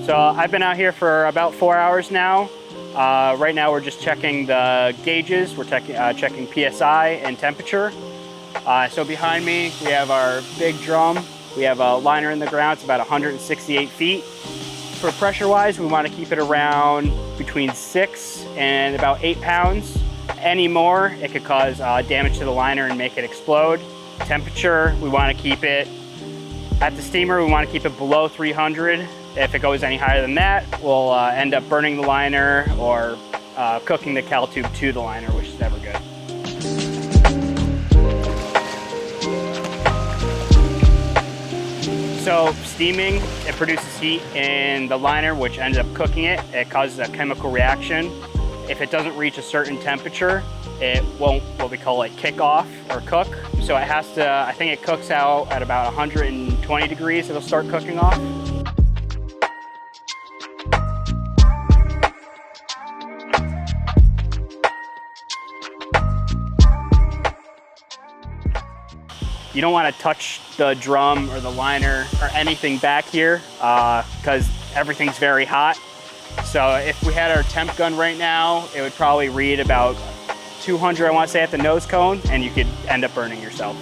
So I've been out here for about 4 hours now. Right now we're just checking the gauges. We're checking PSI and temperature. So behind me we have our big drum. We have a liner in the ground. It's about 168 feet. For pressure wise, we want to keep it around between 6 and about 8 pounds. Any more, it could cause damage to the liner and make it explode. Temperature, we want to keep it at the steamer. We want to keep it below 300. If it goes any higher than that, we'll end up burning the liner or cooking the cal tube to the liner, which is never good. So steaming, it produces heat in the liner, which ends up cooking it. It causes a chemical reaction. If it doesn't reach a certain temperature, it won't, what we call it, kick off or cook. So it has to, I think it cooks out at about 120 degrees, it'll start cooking off. You don't want to touch the drum or the liner or anything back here because everything's very hot. So if we had our temp gun right now, it would probably read about 200, I want to say, at the nose cone, and you could end up burning yourself.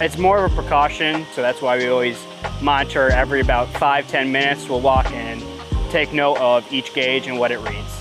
It's more of a precaution, so that's why we always monitor every about 5-10 minutes. We'll walk and take note of each gauge and what it reads.